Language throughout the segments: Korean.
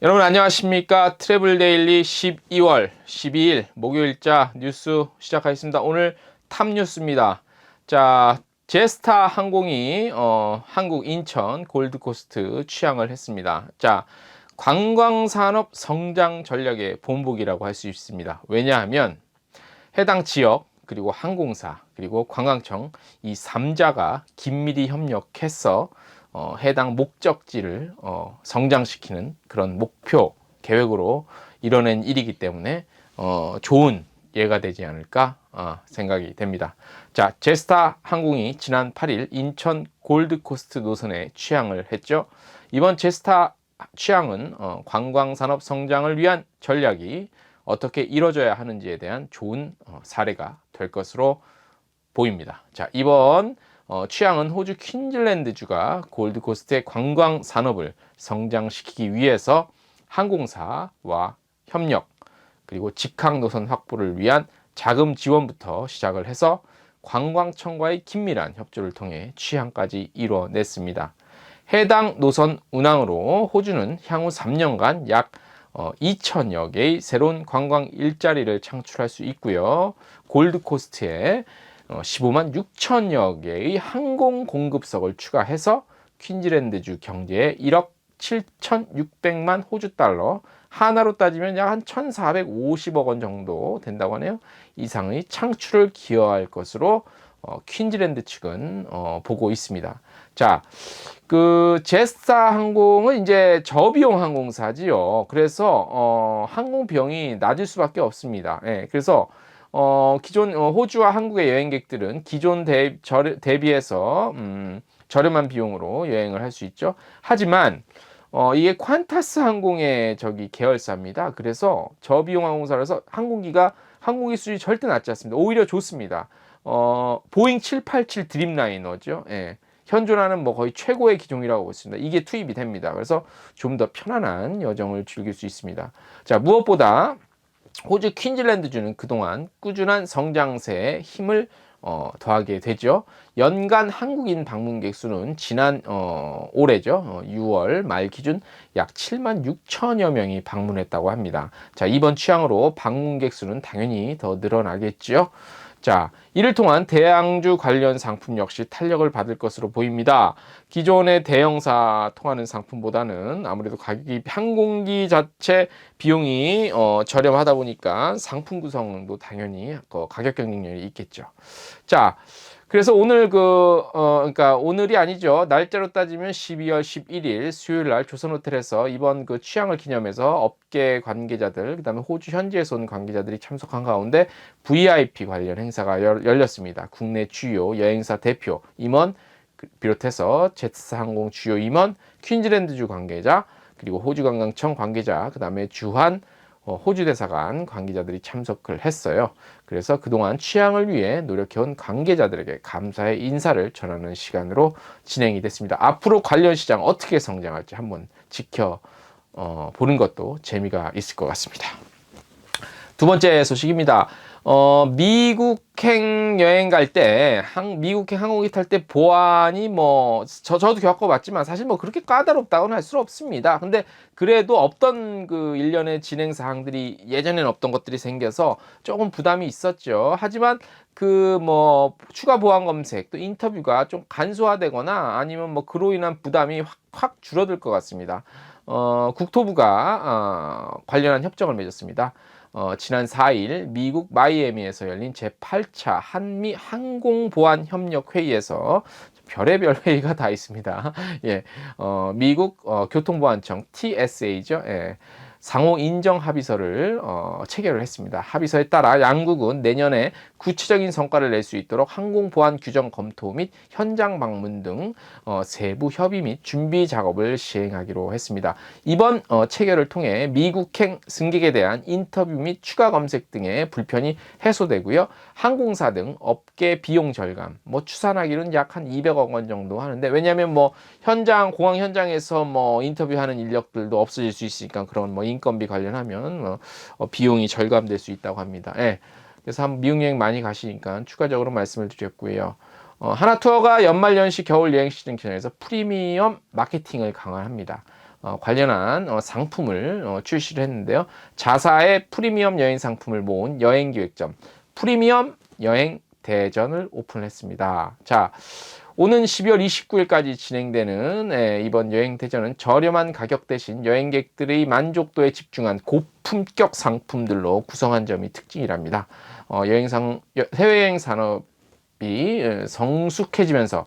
여러분 안녕하십니까? 트래블 데일리 12월 12일 목요일자 뉴스 시작하겠습니다. 오늘 탑 뉴스입니다. 자, 제스타 항공이 한국 인천 골드코스트 취항을 했습니다. 자, 관광산업 성장 전략의 본보기라고 할 수 있습니다. 왜냐하면 해당 지역 그리고 항공사 그리고 관광청 이 3자가 긴밀히 협력해서 해당 목적지를 성장시키는 그런 목표 계획으로 이뤄낸 일이기 때문에 좋은 예가 되지 않을까 생각이 됩니다. 자, 제스타 항공이 지난 8일 인천 골드코스트 노선에 취항을 했죠. 이번 제스타 취항은 관광산업 성장을 위한 전략이 어떻게 이루어져야 하는지에 대한 좋은 사례가 될 것으로 보입니다. 자, 이번 취항은 호주 퀸즐랜드주가 골드코스트의 관광 산업을 성장시키기 위해서 항공사와 협력 그리고 직항 노선 확보를 위한 자금 지원부터 시작을 해서 관광청과의 긴밀한 협조를 통해 취항까지 이뤄냈습니다. 해당 노선 운항으로 호주는 향후 3년간 약 2천여 개의 새로운 관광 일자리를 창출할 수 있고요. 골드코스트에 15만 6천여 개의 항공 공급석을 추가해서 퀸즐랜드주 경제에 1억 7,600만 호주 달러, 하나로 따지면 약 한 1,450억 원 정도 된다고 하네요. 이상의 창출을 기여할 것으로 퀸즐랜드 측은 보고 있습니다. 자, 그 제스타 항공은 이제 저비용 항공사지요. 그래서 항공 비용이 낮을 수밖에 없습니다. 예, 그래서 기존 호주와 한국의 여행객들은 기존 대비해서 저렴한 비용으로 여행을 할 수 있죠. 하지만 이게 퀀타스 항공의 저기 계열사입니다. 그래서 저비용 항공사라서 항공기 수준이 절대 낮지 않습니다. 오히려 좋습니다. 보잉 787 드림라이너죠. 예. 현존하는 뭐 거의 최고의 기종이라고 볼 수 있습니다. 이게 투입이 됩니다. 그래서 좀 더 편안한 여정을 즐길 수 있습니다. 자, 무엇보다 호주 퀸즐랜드주는 그동안 꾸준한 성장세에 힘을 더하게 되죠. 연간 한국인 방문객 수는 지난 올해죠. 6월 말 기준 약 7만 6천여 명이 방문했다고 합니다. 자, 이번 취항으로 방문객 수는 당연히 더 늘어나겠죠. 자, 이를 통한 대항주 관련 상품 역시 탄력을 받을 것으로 보입니다. 기존의 대형사 통하는 상품보다는 아무래도 가격이 항공기 자체 비용이 저렴하다 보니까 상품 구성도 당연히 가격 경쟁력이 있겠죠. 자, 그래서 오늘 그러니까 오늘이 아니죠. 날짜로 따지면 12월 11일 수요일 날 조선호텔에서 이번 그 취항을 기념해서 업계 관계자들, 그다음에 호주 현지에서 온 관계자들이 참석한 가운데 VIP 관련 행사가 열렸습니다. 국내 주요 여행사 대표 임원 비롯해서 제트스 항공 주요 임원, 퀸즐랜드주 관계자, 그리고 호주관광청 관계자, 그다음에 주한 호주 대사관 관계자들이 참석을 했어요. 그래서 그동안 취항을 위해 노력해온 관계자들에게 감사의 인사를 전하는 시간으로 진행이 됐습니다. 앞으로 관련 시장 어떻게 성장할지 한번 보는 것도 재미가 있을 것 같습니다. 두 번째 소식입니다. 미국행 여행 갈 때, 미국행 항공기 탈 때 보안이 저도 겪어봤지만 사실 그렇게 까다롭다고는 할 수 없습니다. 근데 그래도 없던 그 일련의 진행 사항들이 예전에는 없던 것들이 생겨서 조금 부담이 있었죠. 하지만 추가 보안 검색 또 인터뷰가 좀 간소화되거나 아니면 그로 인한 부담이 확 줄어들 것 같습니다. 국토부가 관련한 협정을 맺었습니다. 지난 4일 미국 마이애미에서 열린 제8차 한미 항공보안협력회의에서 별의별 회의가 다 있습니다. 예, 미국 교통보안청 TSA죠. 예, 상호 인정 합의서를 체결을 했습니다. 합의서에 따라 양국은 내년에 구체적인 성과를 낼 수 있도록 항공보안 규정 검토 및 현장 방문 등 세부 협의 및 준비 작업을 시행하기로 했습니다. 이번 체결을 통해 미국행 승객에 대한 인터뷰 및 추가 검색 등의 불편이 해소되고요. 항공사 등 업계 비용 절감, 추산하기로는 약 한 200억 원 정도 하는데, 왜냐하면 공항 현장에서 인터뷰하는 인력들도 없어질 수 있으니까 그런 인건비 관련하면 비용이 절감될 수 있다고 합니다. 예. 그래서 미국 여행 많이 가시니까 추가적으로 말씀을 드렸고요. 하나투어가 연말연시 겨울 여행 시즌 기념해서 프리미엄 마케팅을 강화합니다. 관련한 상품을 출시를 했는데요. 자사의 프리미엄 여행 상품을 모은 여행기획점 프리미엄 여행 대전을 오픈했습니다. 자, 오는 12월 29일까지 진행되는 이번 여행 대전은 저렴한 가격 대신 여행객들의 만족도에 집중한 고품격 상품들로 구성한 점이 특징이랍니다. 해외여행 산업이 성숙해지면서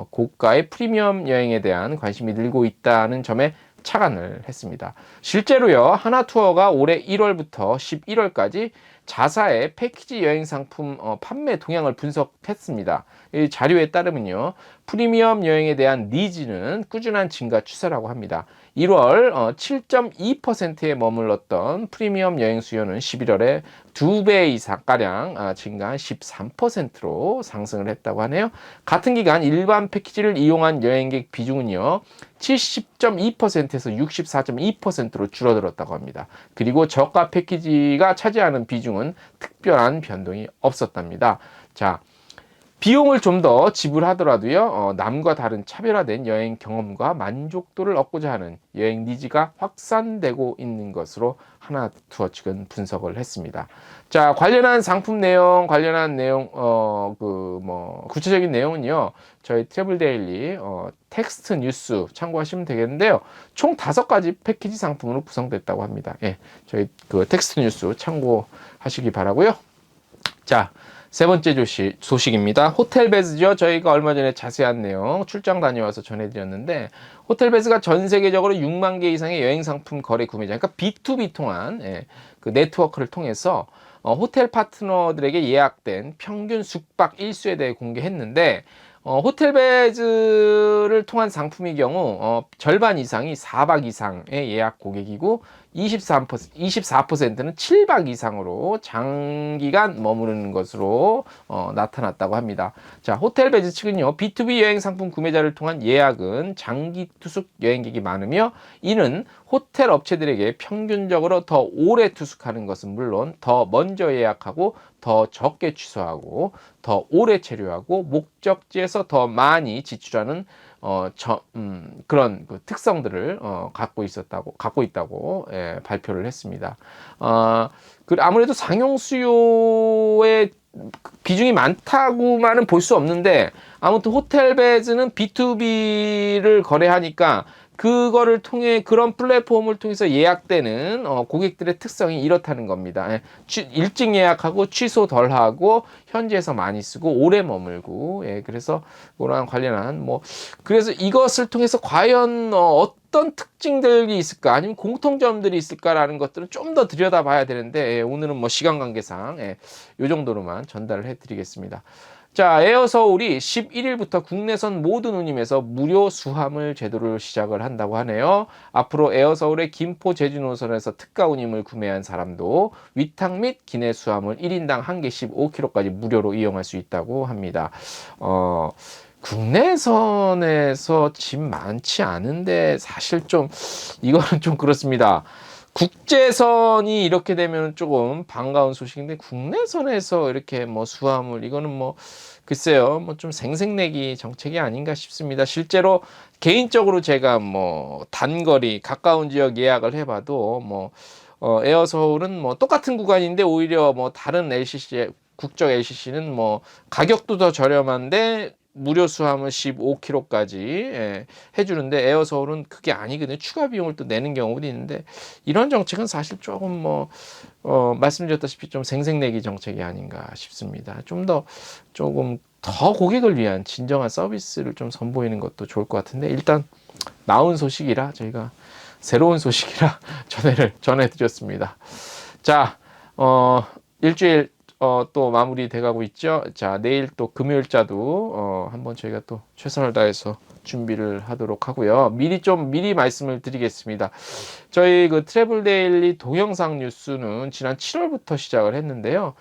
고가의 프리미엄 여행에 대한 관심이 늘고 있다는 점에 착안을 했습니다. 실제로요, 하나투어가 올해 1월부터 11월까지 자사의 패키지 여행 상품 판매 동향을 분석했습니다. 이 자료에 따르면요, 프리미엄 여행에 대한 니즈는 꾸준한 증가 추세라고 합니다. 1월 7.2%에 머물렀던 프리미엄 여행 수요는 11월에 2배 이상 가량 증가한 13%로 상승을 했다고 하네요. 같은 기간 일반 패키지를 이용한 여행객 비중은요, 70.2%에서 64.2%로 줄어들었다고 합니다. 그리고 저가 패키지가 차지하는 비중은 특별한 변동이 없었답니다. 자, 비용을 좀 더 지불하더라도요, 남과 다른 차별화된 여행 경험과 만족도를 얻고자 하는 여행 니즈가 확산되고 있는 것으로 하나투어 측은 분석을 했습니다. 자, 관련한 상품 내용, 구체적인 내용은요, 저희 트래블 데일리 텍스트 뉴스 참고하시면 되겠는데요, 총 5가지 패키지 상품으로 구성됐다고 합니다. 예, 저희 그 텍스트 뉴스 참고하시기 바라고요. 자, 세 번째 소식입니다. 호텔베즈죠. 저희가 얼마 전에 자세한 내용 출장 다녀와서 전해드렸는데, 호텔베즈가 전 세계적으로 6만 개 이상의 여행 상품 거래 구매자, 그러니까 B2B 통한 그 네트워크를 통해서 호텔 파트너들에게 예약된 평균 숙박 일수에 대해 공개했는데, 호텔베즈를 통한 상품의 경우 절반 이상이 4박 이상의 예약 고객이고 24%는 7박 이상으로 장기간 머무르는 것으로 나타났다고 합니다. 자, 호텔베즈 측은요, B2B 여행 상품 구매자를 통한 예약은 장기 투숙 여행객이 많으며, 이는 호텔 업체들에게 평균적으로 더 오래 투숙하는 것은 물론 더 먼저 예약하고 더 적게 취소하고 더 오래 체류하고 목적지에서 더 많이 지출하는 그런 그 특성들을 갖고 있다고 발표를 했습니다. 아무래도 상용 수요의 비중이 많다고만은 볼 수 없는데, 아무튼 호텔베즈는 B2B를 거래하니까 그거를 통해, 그런 플랫폼을 통해서 예약되는 고객들의 특성이 이렇다는 겁니다. 일찍 예약하고 취소 덜 하고 현지에서 많이 쓰고 오래 머물고, 그래서 그런 관련한 그래서 이것을 통해서 과연 어떤 특징들이 있을까, 아니면 공통점들이 있을까라는 것들은 좀 더 들여다봐야 되는데, 오늘은 시간 관계상 이 정도로만 전달을 해드리겠습니다. 자, 에어서울이 11일부터 국내선 모든 운임에서 무료 수화물 제도를 시작을 한다고 하네요. 앞으로 에어서울의 김포 제주 노선에서 특가 운임을 구매한 사람도 위탁 및 기내 수화물 1인당 한 개 15kg까지 무료로 이용할 수 있다고 합니다. 국내선에서 짐 많지 않은데 사실 좀 이거는 좀 그렇습니다. 국제선이 이렇게 되면 조금 반가운 소식인데, 국내선에서 이렇게 수화물, 이거는 글쎄요, 좀 생색내기 정책이 아닌가 싶습니다. 실제로 개인적으로 제가 단거리 가까운 지역 예약을 해봐도 에어서울은 똑같은 구간인데 오히려 다른 LCC, 국적 LCC는 가격도 더 저렴한데 무료 수화물 15kg까지 해주는데, 에어서울은 그게 아니거든요. 추가 비용을 또 내는 경우도 있는데, 이런 정책은 사실 조금 말씀드렸다시피 좀 생색내기 정책이 아닌가 싶습니다. 조금 더 고객을 위한 진정한 서비스를 좀 선보이는 것도 좋을 것 같은데, 일단 나온 소식이라 저희가 새로운 소식이라 전해드렸습니다. 자, 일주일 또 마무리 돼가고 있죠. 자, 내일 또 금요일자도 한번 저희가 또 최선을 다해서 준비를 하도록 하고요. 미리 말씀을 드리겠습니다. 저희 그 트래블 데일리 동영상 뉴스는 지난 7월부터 시작을 했는데요.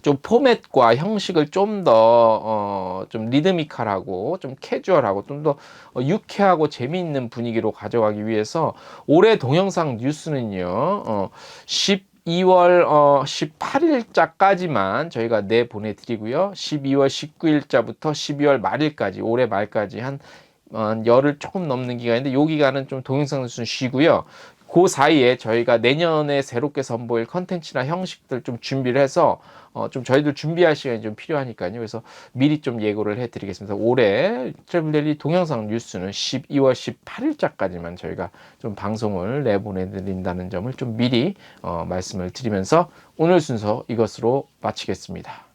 좀 포맷과 형식을 좀 더 좀 리드미컬하고 좀 캐주얼하고 좀 더 유쾌하고 재미있는 분위기로 가져가기 위해서 올해 동영상 뉴스는요, 12월 18일자까지만 저희가 내보내드리고요. 12월 19일자부터 12월 말일까지, 올해 말까지 한 열흘 조금 넘는 기간인데 요 기간은 좀 동영상 뉴스는 쉬고요. 그 사이에 저희가 내년에 새롭게 선보일 컨텐츠나 형식들 좀 준비를 해서 좀 저희들 준비할 시간이 좀 필요하니까요. 그래서 미리 좀 예고를 해드리겠습니다. 올해 트래블데일리 동영상 뉴스는 12월 18일자까지만 저희가 좀 방송을 내보내드린다는 점을 좀 미리 말씀을 드리면서 오늘 순서 이것으로 마치겠습니다.